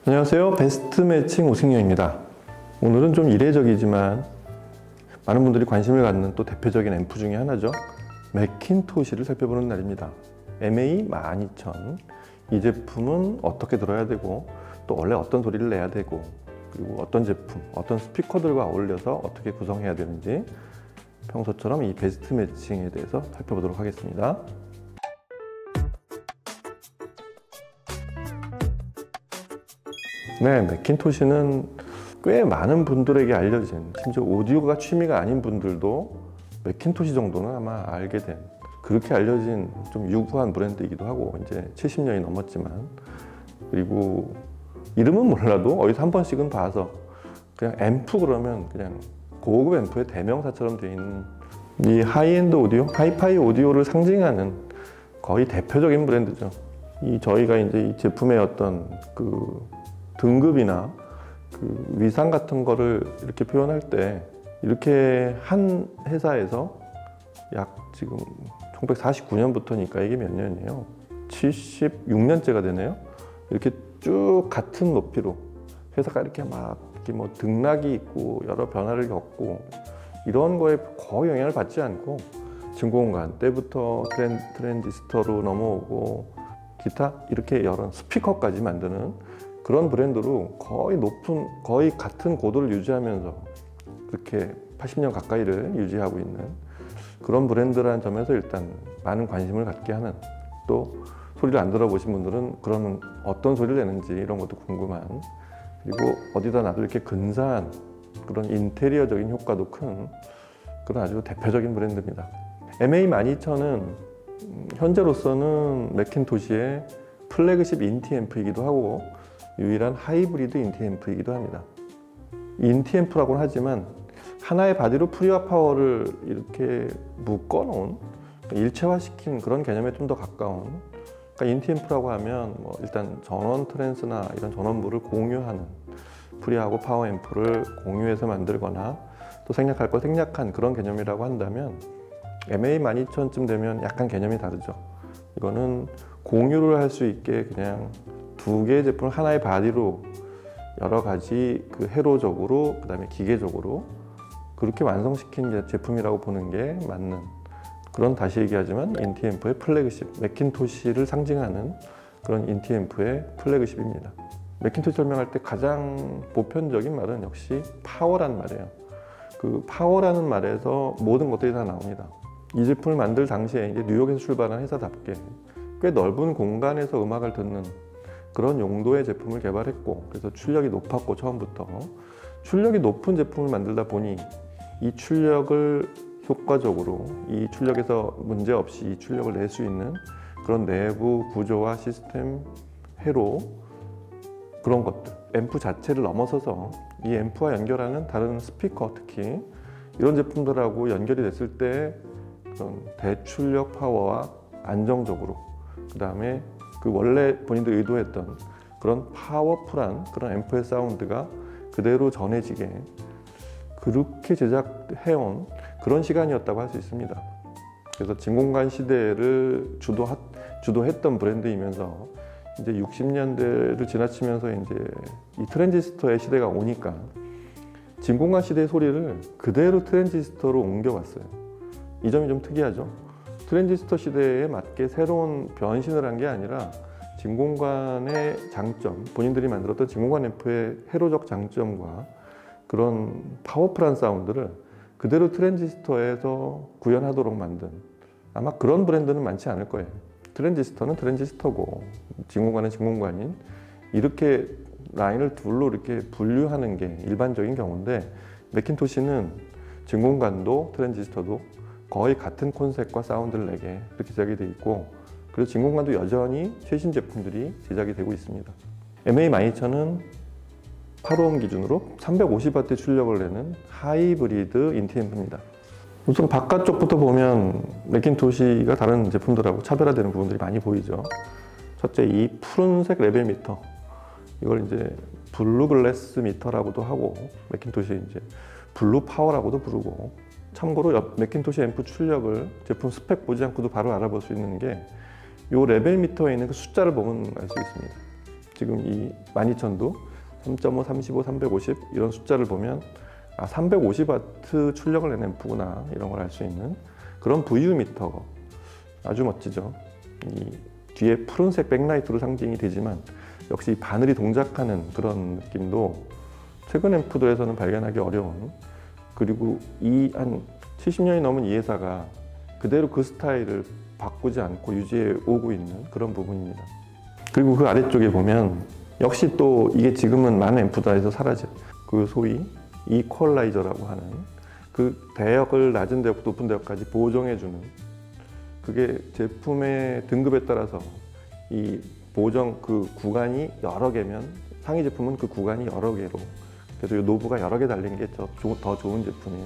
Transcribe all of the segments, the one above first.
안녕하세요. 베스트 매칭 오승영입니다. 오늘은 좀 이례적이지만 많은 분들이 관심을 갖는 또 대표적인 앰프 중에 하나죠. 매킨토시를 살펴보는 날입니다. MA12000. 이 제품은 어떻게 들어야 되고 또 원래 어떤 소리를 내야 되고 그리고 어떤 제품, 어떤 스피커들과 어울려서 어떻게 구성해야 되는지 평소처럼 이 베스트 매칭에 대해서 살펴보도록 하겠습니다. 네, 매킨토시는 꽤 많은 분들에게 알려진, 심지어 오디오가 취미가 아닌 분들도 매킨토시 정도는 아마 알게 된, 그렇게 알려진 좀 유구한 브랜드이기도 하고, 이제 70년이 넘었지만, 그리고 이름은 몰라도 어디서 한 번씩은 봐서 그냥 앰프 그러면 그냥 고급 앰프의 대명사처럼 되어 있는 이 하이엔드 오디오, 하이파이 오디오를 상징하는 거의 대표적인 브랜드죠. 저희가 이제 이 제품의 어떤 그 등급이나 그 위상 같은 거를 이렇게 표현할 때 이렇게 한 회사에서 약 지금 1949년부터니까 이게 몇 년이에요? 76년째가 되네요. 이렇게 쭉 같은 높이로 회사가 이렇게 막 이렇게 뭐 등락이 있고 여러 변화를 겪고 이런 거에 거의 영향을 받지 않고 진공관 때부터 트랜지스터로 넘어오고 기타 이렇게 여러 스피커까지 만드는 그런 브랜드로 거의 같은 고도를 유지하면서 그렇게 80년 가까이를 유지하고 있는 그런 브랜드라는 점에서 일단 많은 관심을 갖게 하는, 또 소리를 안 들어보신 분들은 그런 어떤 소리를 내는지 이런 것도 궁금한, 그리고 어디다 놔도 이렇게 근사한 그런 인테리어적인 효과도 큰 그런 아주 대표적인 브랜드입니다. MA12000은 현재로서는 매킨토시의 플래그십 인티 앰프이기도 하고 유일한 하이브리드 인티 앰프이기도 합니다. 인티 앰프라고는 하지만 하나의 바디로 프리와 파워를 이렇게 묶어 놓은, 일체화시킨 그런 개념에 좀 더 가까운, 그러니까 인티 앰프라고 하면 뭐 일단 전원 트랜스나 이런 전원부를 공유하는, 프리하고 파워 앰프를 공유해서 만들거나 또 생략할 걸 생략한 그런 개념이라고 한다면 MA12000쯤 되면 약간 개념이 다르죠. 이거는 공유를 할 수 있게 그냥 두 개의 제품을 하나의 바디로 여러 가지 그 회로적으로 그 다음에 기계적으로 그렇게 완성시킨 제품이라고 보는 게 맞는, 그런, 다시 얘기하지만 인티 앰프의 플래그십, 매킨토시를 상징하는 그런 인티 앰프의 플래그십입니다. 매킨토시 설명할 때 가장 보편적인 말은 역시 파워라는 말이에요. 그 파워라는 말에서 모든 것들이 다 나옵니다. 이 제품을 만들 당시에 이제 뉴욕에서 출발한 회사답게 꽤 넓은 공간에서 음악을 듣는 그런 용도의 제품을 개발했고, 그래서 출력이 높았고, 처음부터 출력이 높은 제품을 만들다 보니 이 출력을 효과적으로, 이 출력에서 문제없이 이 출력을 낼 수 있는 그런 내부 구조와 시스템, 회로, 그런 것들, 앰프 자체를 넘어서서 이 앰프와 연결하는 다른 스피커, 특히 이런 제품들하고 연결이 됐을 때 그런 대출력 파워와 안정적으로, 그 다음에 그 원래 본인들이 의도했던 그런 파워풀한 그런 앰프의 사운드가 그대로 전해지게 그렇게 제작해온 그런 시간이었다고 할 수 있습니다. 그래서 진공관 시대를 주도했던 브랜드이면서 이제 60년대를 지나치면서 이제 이 트랜지스터의 시대가 오니까 진공관 시대의 소리를 그대로 트랜지스터로 옮겨왔어요. 이 점이 좀 특이하죠. 트랜지스터 시대에 맞게 새로운 변신을 한 게 아니라 진공관의 장점, 본인들이 만들었던 진공관 앰프의 회로적 장점과 그런 파워풀한 사운드를 그대로 트랜지스터에서 구현하도록 만든, 아마 그런 브랜드는 많지 않을 거예요. 트랜지스터는 트랜지스터고 진공관은 진공관인, 이렇게 라인을 둘로 이렇게 분류하는 게 일반적인 경우인데, 매킨토시는 진공관도 트랜지스터도 거의 같은 콘셉트과 사운드를 내게 그렇게 제작이 되어 있고, 그리고 진공관도 여전히 최신 제품들이 제작이 되고 있습니다. MA12000은 8옴 기준으로 350W 출력을 내는 하이브리드 인티 앰프입니다. 우선 바깥쪽부터 보면 매킨토시가 다른 제품들하고 차별화되는 부분들이 많이 보이죠. 첫째, 이 푸른색 레벨 미터, 이걸 이제 블루 글래스 미터라고도 하고 매킨토시 이제 블루 파워라고도 부르고, 참고로 매킨토시 앰프 출력을 제품 스펙 보지 않고도 바로 알아볼 수 있는 게 이 레벨 미터에 있는 그 숫자를 보면 알 수 있습니다. 지금 이 12000도 3.5, 35, 350 이런 숫자를 보면 350W 출력을 내는 앰프구나 이런 걸 알 수 있는 그런 VU 미터가 아주 멋지죠. 이 뒤에 푸른색 백라이트로 상징이 되지만 역시 바늘이 동작하는 그런 느낌도 최근 앰프들에서는 발견하기 어려운, 그리고 이 한 70년이 넘은 이 회사가 그대로 그 스타일을 바꾸지 않고 유지해 오고 있는 그런 부분입니다. 그리고 그 아래쪽에 보면 역시 또 이게 지금은 많은 앰프들에서 사라진 그 소위 이퀄라이저라고 하는 그 대역을 낮은 대역부터 높은 대역까지 보정해주는, 그게 제품의 등급에 따라서 이 보정 그 구간이 여러 개면 상위 제품은 그 구간이 여러 개로, 그래서 이 노브가 여러 개 달린 게 더 좋은 제품인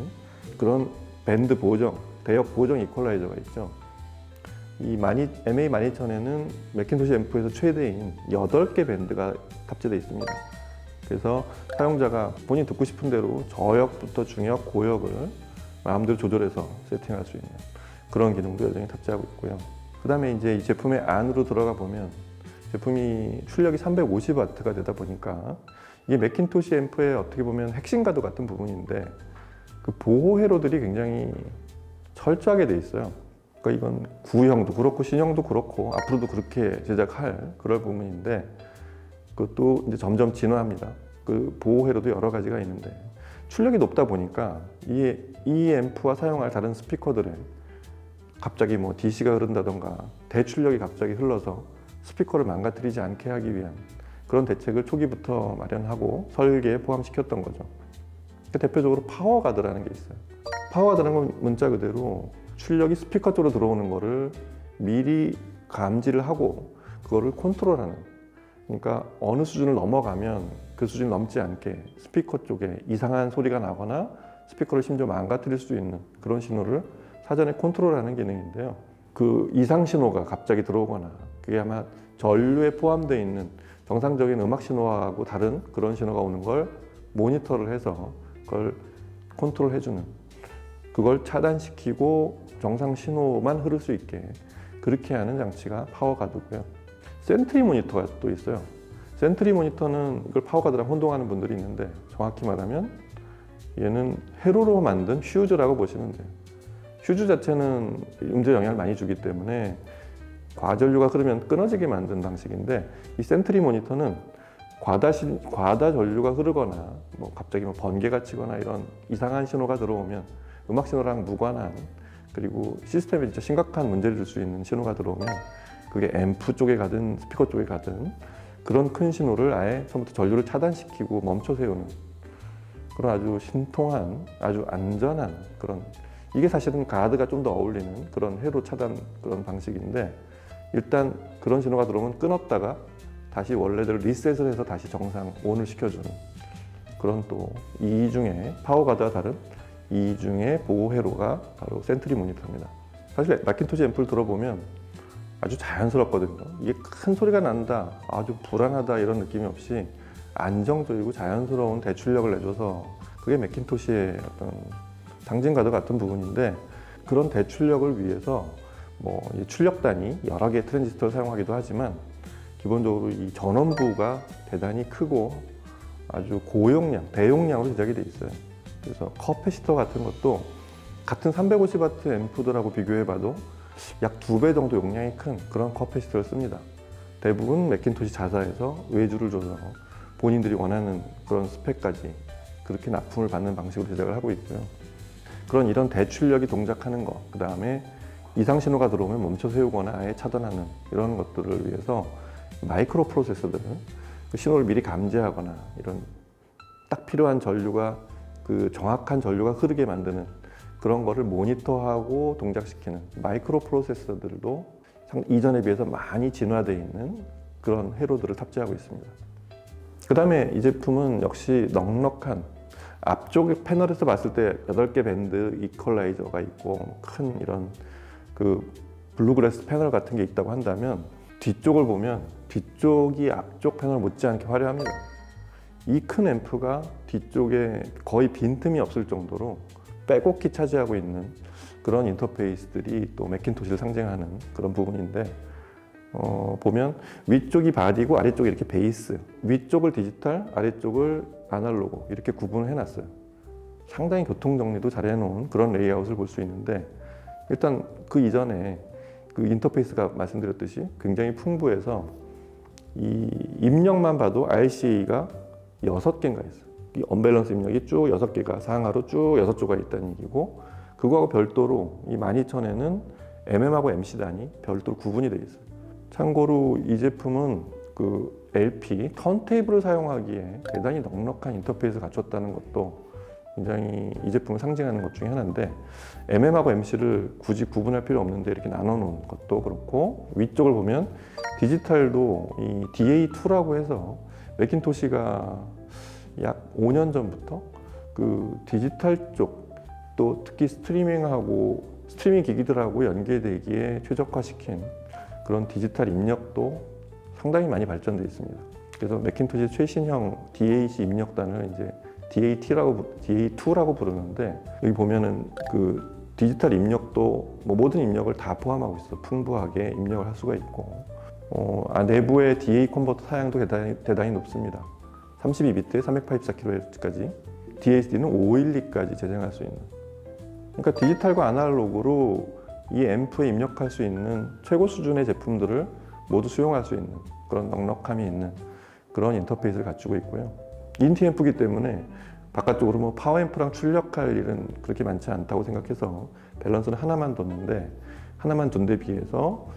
그런 밴드 보정, 대역 보정 이퀄라이저가 있죠. 이 MA12000에는 맥킨토시 앰프에서 최대인 8개 밴드가 탑재되어 있습니다. 그래서 사용자가 본인 듣고 싶은 대로 저역부터 중역, 고역을 마음대로 조절해서 세팅할 수 있는 그런 기능도 여전히 탑재하고 있고요. 그 다음에 이제 이 제품의 안으로 들어가 보면 제품이 출력이 350W가 되다 보니까 이게 맥킨토시 앰프의 어떻게 보면 핵심과도 같은 부분인데 그 보호 회로들이 굉장히 철저하게 돼 있어요. 그러니까 이건 구형도 그렇고 신형도 그렇고 앞으로도 그렇게 제작할 그럴 부분인데 그것도 이제 점점 진화합니다. 그 보호 회로도 여러 가지가 있는데 출력이 높다 보니까 이 앰프와 사용할 다른 스피커들은 갑자기 뭐 DC가 흐른다던가 대출력이 갑자기 흘러서 스피커를 망가뜨리지 않게 하기 위한 그런 대책을 초기부터 마련하고 설계에 포함시켰던 거죠. 대표적으로 파워가드라는 게 있어요. 파워가드라는 건 문자 그대로 출력이 스피커 쪽으로 들어오는 거를 미리 감지를 하고 그거를 컨트롤하는, 그러니까 어느 수준을 넘어가면 그 수준을 넘지 않게 스피커 쪽에 이상한 소리가 나거나 스피커를 심지어 망가뜨릴 수 있는 그런 신호를 사전에 컨트롤하는 기능인데요. 그 이상 신호가 갑자기 들어오거나 그게 아마 전류에 포함되어 있는 정상적인 음악 신호하고 다른 그런 신호가 오는 걸 모니터를 해서 그걸 컨트롤해주는, 그걸 차단시키고 정상 신호만 흐를 수 있게 그렇게 하는 장치가 파워가드고요. 센트리 모니터가 또 있어요. 센트리 모니터는 이걸 파워가드랑 혼동하는 분들이 있는데 정확히 말하면 얘는 회로로 만든 휴즈라고 보시면 돼요. 휴즈 자체는 음질에 영향을 많이 주기 때문에 과전류가 흐르면 끊어지게 만든 방식인데 이 센트리 모니터는 과다 전류가 흐르거나 뭐 갑자기 뭐 번개가 치거나 이런 이상한 신호가 들어오면 음악 신호랑 무관한, 그리고 시스템에 진짜 심각한 문제를 줄 수 있는 신호가 들어오면 그게 앰프 쪽에 가든 스피커 쪽에 가든 그런 큰 신호를 아예 처음부터 전류를 차단시키고 멈춰 세우는 그런 아주 신통한 아주 안전한 그런, 이게 사실은 가드가 좀 더 어울리는 그런 회로 차단 그런 방식인데 일단 그런 신호가 들어오면 끊었다가 다시 원래대로 리셋을 해서 다시 정상 온을 시켜주는 그런 또 이중의 파워가드와 다른 이중의 보호 회로가 바로 센트리 모니터입니다. 사실 맥킨토시 앰프를 들어보면 아주 자연스럽거든요. 이게 큰 소리가 난다, 아주 불안하다 이런 느낌이 없이 안정적이고 자연스러운 대출력을 내줘서 그게 맥킨토시의 어떤 상징과도 같은 부분인데, 그런 대출력을 위해서 뭐 출력단이 여러 개의 트랜지스터를 사용하기도 하지만 기본적으로 이 전원부가 대단히 크고 아주 고용량, 대용량으로 제작이 돼 있어요. 그래서 커패시터 같은 것도 같은 350W 앰프들하고 비교해봐도 약 2배 정도 용량이 큰 그런 커패시터를 씁니다. 대부분 맥킨토시 자사에서 외주를 줘서 본인들이 원하는 그런 스펙까지 그렇게 납품을 받는 방식으로 제작을 하고 있고요. 그런 이런 대출력이 동작하는 거, 그 다음에 이상 신호가 들어오면 멈춰 세우거나 아예 차단하는 이런 것들을 위해서 마이크로 프로세서들은 그 신호를 미리 감지하거나 이런 딱 필요한 전류가 그 정확한 전류가 흐르게 만드는 그런 거를 모니터하고 동작시키는 마이크로 프로세서들도 이전에 비해서 많이 진화되어 있는 그런 회로들을 탑재하고 있습니다. 그 다음에 이 제품은 역시 넉넉한 앞쪽 패널에서 봤을 때 8개 밴드 이퀄라이저가 있고 큰 이런 그 블루그래스 패널 같은 게 있다고 한다면 뒤쪽을 보면 뒤쪽이 앞쪽 패널 못지않게 화려합니다. 이 큰 앰프가 뒤쪽에 거의 빈틈이 없을 정도로 빼곡히 차지하고 있는 그런 인터페이스들이 또 맥킨토시를 상징하는 그런 부분인데 보면 위쪽이 바디고 아래쪽이 이렇게 베이스, 위쪽을 디지털, 아래쪽을 아날로그 이렇게 구분을 해놨어요. 상당히 교통정리도 잘 해놓은 그런 레이아웃을 볼 수 있는데, 일단 그 이전에 그 인터페이스가 말씀드렸듯이 굉장히 풍부해서 이 입력만 봐도 RCA가 6개인가 있어요. 이 언밸런스 입력이 쭉 6개가 상하로 쭉 6조가 있다는 얘기고, 그거하고 별도로 이 12000에는 MM하고 MC 단이 별도로 구분이 되어 있어요. 참고로 이 제품은 그 LP 턴테이블을 사용하기에 대단히 넉넉한 인터페이스를 갖췄다는 것도 굉장히 이 제품을 상징하는 것 중에 하나인데, MM하고 MC를 굳이 구분할 필요 없는데 이렇게 나눠 놓은 것도 그렇고, 위쪽을 보면 디지털도 이 DA2라고 해서 매킨토시가 약 5년 전부터 그 디지털 쪽, 또 특히 스트리밍 기기들하고 연계되기에 최적화시킨 그런 디지털 입력도 상당히 많이 발전되어 있습니다. 그래서 매킨토시의 최신형 DAC 입력단을 이제 DA2라고 부르는데, 여기 보면은 그 디지털 입력도 뭐 모든 입력을 다 포함하고 있어. 풍부하게 입력을 할 수가 있고, 내부의 DA 컨버터 사양도 대단히 높습니다. 32비트에 384kHz까지, DSD는 512까지 재생할 수 있는. 그러니까 디지털과 아날로그로 이 앰프에 입력할 수 있는 최고 수준의 제품들을 모두 수용할 수 있는 그런 넉넉함이 있는 그런 인터페이스를 갖추고 있고요. 인티 앰프이기 때문에 바깥쪽으로 뭐 파워 앰프랑 출력할 일은 그렇게 많지 않다고 생각해서 밸런스는 하나만 뒀는데, 하나만 둔 데 비해서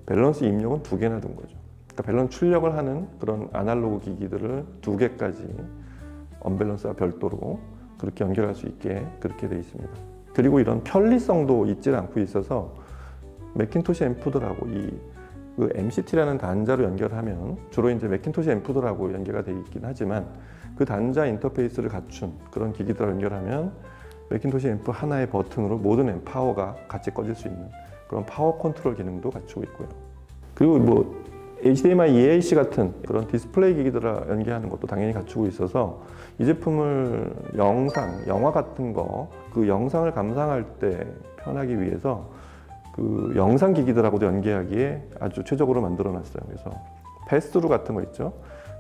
밸런스 입력은 2개나 둔 거죠. 그러니까 밸런스 출력을 하는 그런 아날로그 기기들을 2개까지 언밸런스와 별도로 그렇게 연결할 수 있게 그렇게 되어 있습니다. 그리고 이런 편리성도 잊지 않고 있어서 매킨토시 앰프들하고 그 MCT라는 단자로 연결하면 주로 이제 매킨토시 앰프들하고 연계가 되어 있긴 하지만, 그 단자 인터페이스를 갖춘 그런 기기들하고 연결하면 매킨토시 앰프 하나의 버튼으로 모든 앰프 파워가 같이 꺼질 수 있는 그런 파워 컨트롤 기능도 갖추고 있고요. 그리고 뭐 HDMI EAC 같은 그런 디스플레이 기기들과 연계하는 것도 당연히 갖추고 있어서 이 제품을 영화 같은 그 영상을 감상할 때 편하기 위해서 그 영상 기기들하고도 연계하기에 아주 최적으로 만들어 놨어요. 그래서 패스트루 같은 거 있죠.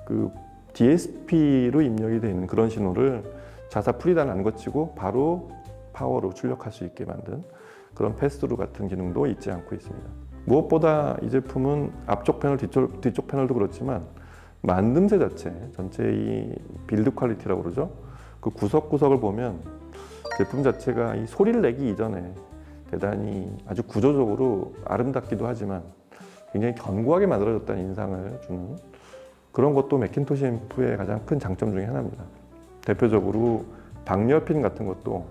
그 DSP로 입력이 되어 있는 그런 신호를 자사 프리단 안 거치고 바로 파워로 출력할 수 있게 만든 그런 패스트루 같은 기능도 잊지 않고 있습니다. 무엇보다 이 제품은 앞쪽 패널, 뒤쪽 패널도 그렇지만 만듦새 자체, 전체 이 빌드 퀄리티라고 그러죠. 그 구석구석을 보면 제품 자체가 이 소리를 내기 이전에 대단히 아주 구조적으로 아름답기도 하지만 굉장히 견고하게 만들어졌다는 인상을 주는 그런 것도 매킨토시 앰프의 가장 큰 장점 중에 하나입니다. 대표적으로 방열핀 같은 것도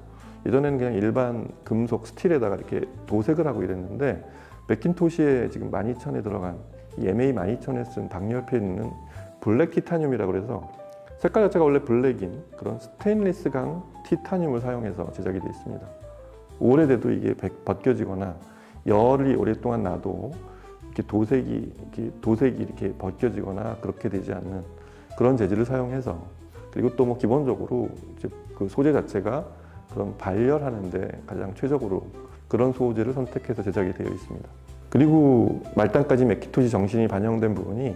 예전에는 그냥 일반 금속 스틸에다가 이렇게 도색을 하고 이랬는데, 매킨토시에 지금 12000에 들어간 이 MA12000에 쓴 방열핀은 블랙 티타늄이라고 그래서 색깔 자체가 원래 블랙인 그런 스테인리스강 티타늄을 사용해서 제작이 되어 있습니다. 오래돼도 이게 벗겨지거나 열이 오랫동안 나도 이렇게 도색이 이렇게 벗겨지거나 그렇게 되지 않는 그런 재질을 사용해서, 그리고 또 뭐 기본적으로 이제 그 소재 자체가 그런 발열하는데 가장 최적으로 그런 소재를 선택해서 제작이 되어 있습니다. 그리고 말단까지 매킨토시 정신이 반영된 부분이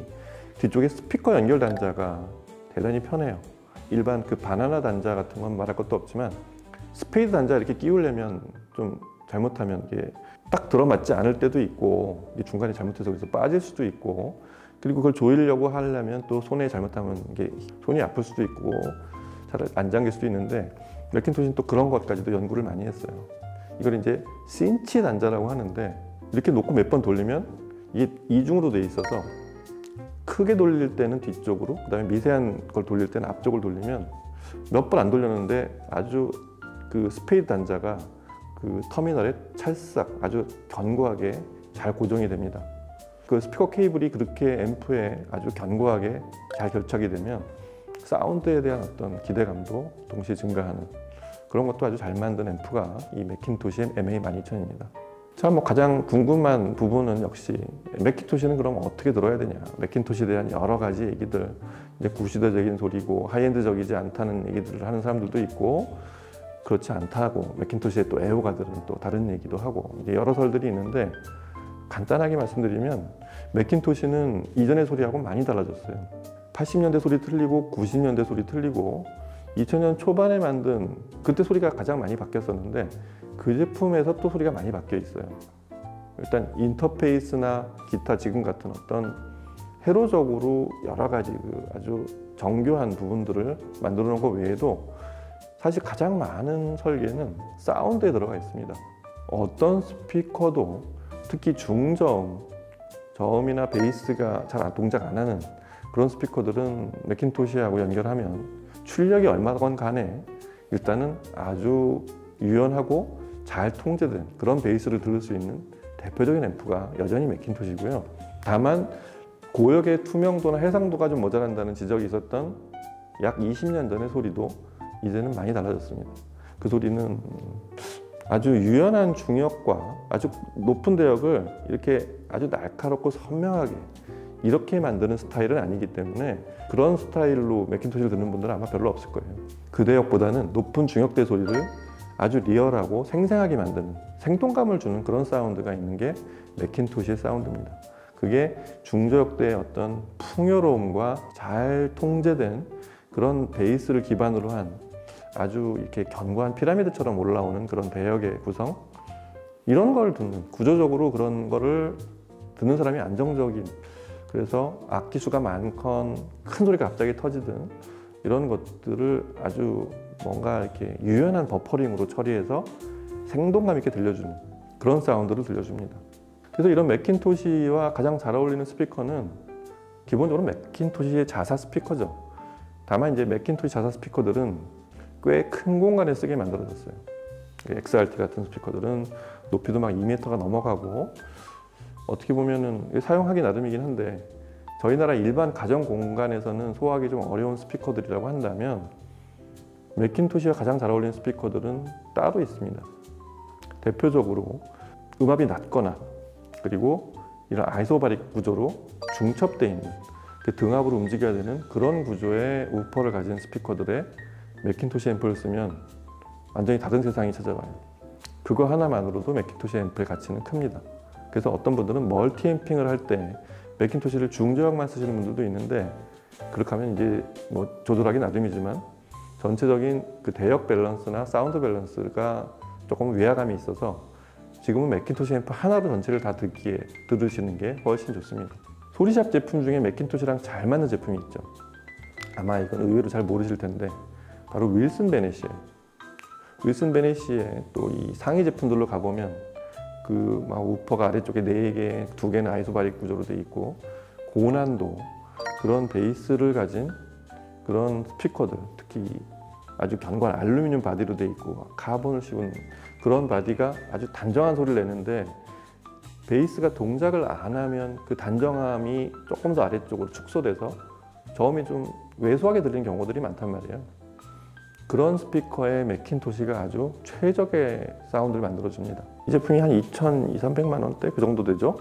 뒤쪽에 스피커 연결 단자가 대단히 편해요. 일반 그 바나나 단자 같은 건 말할 것도 없지만 스페이드 단자 이렇게 끼우려면 좀 잘못하면 이게 딱 들어맞지 않을 때도 있고, 중간에 잘못해서 그래서 빠질 수도 있고, 그리고 그걸 조이려고 하려면 또 손에 잘못하면 이게 손이 아플 수도 있고 잘 안 잠길 수도 있는데, 매킨토시는 또 그런 것까지도 연구를 많이 했어요. 이걸 이제 신치 단자라고 하는데, 이렇게 놓고 몇 번 돌리면 이게 이중으로 돼 있어서 크게 돌릴 때는 뒤쪽으로, 그 다음에 미세한 걸 돌릴 때는 앞쪽을 돌리면 몇 번 안 돌렸는데 아주 그 스페이드 단자가 그 터미널에 찰싹 아주 견고하게 잘 고정이 됩니다. 그 스피커 케이블이 그렇게 앰프에 아주 견고하게 잘 결착이 되면 사운드에 대한 어떤 기대감도 동시에 증가하는 그런 것도 아주 잘 만든 앰프가 이 매킨토시 MA12000입니다. 자, 뭐 가장 궁금한 부분은 역시 매킨토시는 그럼 어떻게 들어야 되냐. 매킨토시에 대한 여러 가지 얘기들, 이제 구시대적인 소리고 하이엔드적이지 않다는 얘기들을 하는 사람들도 있고, 그렇지 않다고 매킨토시의 또 애호가들은 또 다른 얘기도 하고, 이제 여러 설들이 있는데, 간단하게 말씀드리면 맥킨토시는 이전의 소리하고 많이 달라졌어요. 80년대 소리 틀리고 90년대 소리 틀리고 2000년 초반에 만든 그때 소리가 가장 많이 바뀌었었는데 그 제품에서 또 소리가 많이 바뀌어 있어요. 일단 인터페이스나 기타 지금 같은 어떤 회로적으로 여러 가지 아주 정교한 부분들을 만들어 놓은 것 외에도 사실 가장 많은 설계는 사운드에 들어가 있습니다. 어떤 스피커도 특히 중저음, 저음이나 베이스가 잘 동작 안 하는 그런 스피커들은 맥킨토시하고 연결하면 출력이 얼마건 간에 일단은 아주 유연하고 잘 통제된 그런 베이스를 들을 수 있는 대표적인 앰프가 여전히 맥킨토시고요. 다만 고역의 투명도나 해상도가 좀 모자란다는 지적이 있었던 약 20년 전의 소리도 이제는 많이 달라졌습니다. 그 소리는 아주 유연한 중역과 아주 높은 대역을 이렇게 아주 날카롭고 선명하게 이렇게 만드는 스타일은 아니기 때문에 그런 스타일로 맥킨토시를 듣는 분들은 아마 별로 없을 거예요. 그 대역보다는 높은 중역대 소리를 아주 리얼하고 생생하게 만드는 생동감을 주는 그런 사운드가 있는 게 맥킨토시의 사운드입니다. 그게 중저역대의 어떤 풍요로움과 잘 통제된 그런 베이스를 기반으로 한 아주 이렇게 견고한 피라미드처럼 올라오는 그런 대역의 구성, 이런 걸 듣는, 구조적으로 그런 거를 듣는 사람이 안정적인, 그래서 악기 수가 많건 큰 소리가 갑자기 터지든 이런 것들을 아주 뭔가 이렇게 유연한 버퍼링으로 처리해서 생동감 있게 들려주는 그런 사운드를 들려줍니다. 그래서 이런 맥킨토시와 가장 잘 어울리는 스피커는 기본적으로 맥킨토시의 자사 스피커죠. 다만 이제 맥킨토시 자사 스피커들은 꽤 큰 공간에 쓰게 만들어졌어요. XRT 같은 스피커들은 높이도 막 2m가 넘어가고 어떻게 보면은 사용하기 나름이긴 한데 저희 나라 일반 가정 공간에서는 소화하기 좀 어려운 스피커들이라고 한다면 맥킨토시와 가장 잘 어울리는 스피커들은 따로 있습니다. 대표적으로 음압이 낮거나 그리고 이런 아이소바릭 구조로 중첩되어 있는 그 등압으로 움직여야 되는 그런 구조의 우퍼를 가진 스피커들의 맥킨토시 앰프를 쓰면 완전히 다른 세상이 찾아와요. 그거 하나만으로도 맥킨토시 앰프의 가치는 큽니다. 그래서 어떤 분들은 멀티 앰핑을 할 때 맥킨토시를 중저역만 쓰시는 분들도 있는데 그렇게 하면 이제 뭐 조절하기 나름이지만 전체적인 그 대역 밸런스나 사운드 밸런스가 조금 외화감이 있어서 지금은 맥킨토시 앰프 하나로 전체를 다 들으시는 게 훨씬 좋습니다. 소리샵 제품 중에 맥킨토시랑 잘 맞는 제품이 있죠. 아마 이건 의외로 잘 모르실 텐데 바로 윌슨 베넷이에요. 윌슨 베넷의 또 이 상위 제품들로 가보면 그 막 우퍼가 아래쪽에 4개, 2개는 아이소바릭 구조로 되어 있고 고난도 그런 베이스를 가진 그런 스피커들, 특히 아주 견고한 알루미늄 바디로 되어 있고 카본을 씌운 그런 바디가 아주 단정한 소리를 내는데 베이스가 동작을 안 하면 그 단정함이 조금 더 아래쪽으로 축소돼서 저음이 좀 왜소하게 들리는 경우들이 많단 말이에요. 그런 스피커에 맥킨토시가 아주 최적의 사운드를 만들어줍니다. 이 제품이 한 2,200~300만 원대 그 정도 되죠.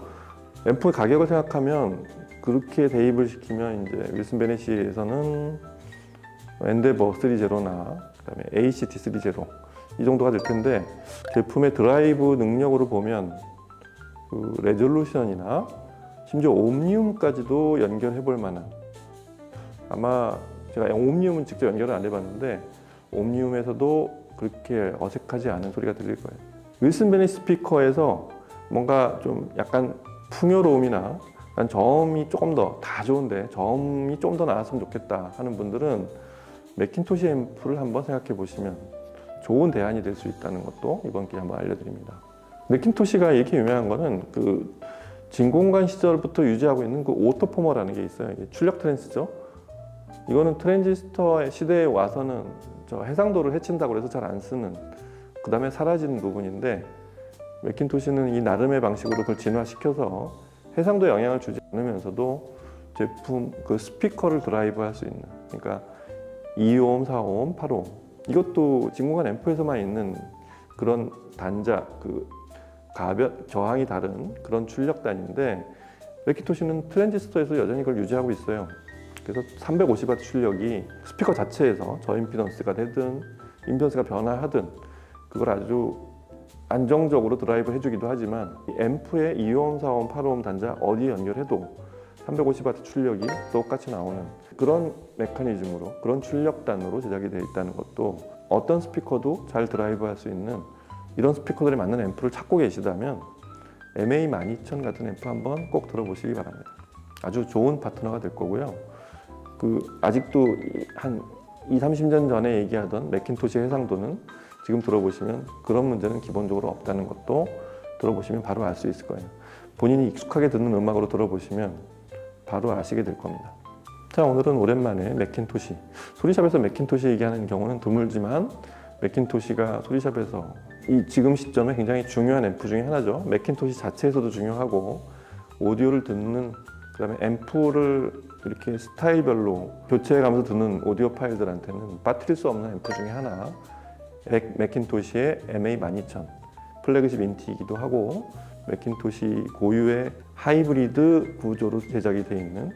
앰프 가격을 생각하면 그렇게 대입을 시키면 이제 윌슨 베넷시에서는 엔데버 3.0나 그다음에 ACT 3.0 이 정도가 될 텐데 제품의 드라이브 능력으로 보면 그 레졸루션이나 심지어 옴니움까지도 연결해 볼 만한, 아마 제가 옴니움은 직접 연결을 안 해봤는데 옴니움에서도 그렇게 어색하지 않은 소리가 들릴 거예요. 윌슨 베넷 스피커에서 뭔가 좀 약간 풍요로움이나 저음이 조금 더 다 좋은데 저음이 좀 더 나왔으면 좋겠다 하는 분들은 맥킨토시 앰프를 한번 생각해 보시면 좋은 대안이 될 수 있다는 것도 이번 기회에 한번 알려드립니다. 맥킨토시가 이렇게 유명한 거는 그 진공관 시절부터 유지하고 있는 그 오토포머라는 게 있어요. 이게 출력 트랜스죠. 이거는 트랜지스터 시대에 와서는 저 해상도를 해친다고 해서 잘 안 쓰는, 그 다음에 사라지는 부분인데 맥킨토시는 이 나름의 방식으로 그걸 진화시켜서 해상도에 영향을 주지 않으면서도 제품 그 스피커를 드라이브 할 수 있는, 그러니까 2옴, 4옴, 8옴 이것도 진공관 앰프에서만 있는 그런 단자, 그 저항이 다른 그런 출력단인데 맥킨토시는 트랜지스터에서 여전히 그걸 유지하고 있어요. 그래서 350W 출력이 스피커 자체에서 저임피던스가 되든 임피던스가 변화하든 그걸 아주 안정적으로 드라이브 해주기도 하지만 이 앰프의 2호 4호 8호 단자 어디에 연결해도 350W 출력이 똑같이 나오는 그런 메커니즘으로, 그런 출력단으로 제작이 되어 있다는 것도, 어떤 스피커도 잘 드라이브 할 수 있는 이런 스피커들이 맞는 앰프를 찾고 계시다면 MA12000 같은 앰프 한번 꼭 들어보시기 바랍니다. 아주 좋은 파트너가 될 거고요. 아직도 한 20-30년 전에 얘기하던 매킨토시 해상도는 지금 들어보시면 그런 문제는 기본적으로 없다는 것도 들어보시면 바로 알 수 있을 거예요. 본인이 익숙하게 듣는 음악으로 들어보시면 바로 아시게 될 겁니다. 자, 오늘은 오랜만에 매킨토시, 소리샵에서 매킨토시 얘기하는 경우는 드물지만 매킨토시가 소리샵에서 이 지금 시점에 굉장히 중요한 앰프 중에 하나죠. 매킨토시 자체에서도 중요하고, 오디오를 듣는, 그 다음에 앰프를 이렇게 스타일별로 교체해가면서 듣는 오디오 파일들한테는 빠뜨릴 수 없는 앰프 중에 하나, 매킨토시의 MA12000 플래그십 인티이기도 하고, 매킨토시 고유의 하이브리드 구조로 제작이 되어 있는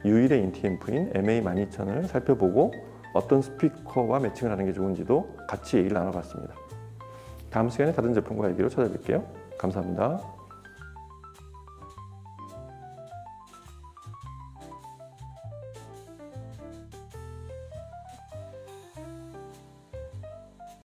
유일의 인티 앰프인 MA12000을 살펴보고 어떤 스피커와 매칭을 하는 게 좋은지도 같이 얘기를 나눠봤습니다. 다음 시간에 다른 제품과 얘기로 찾아뵐게요. 감사합니다.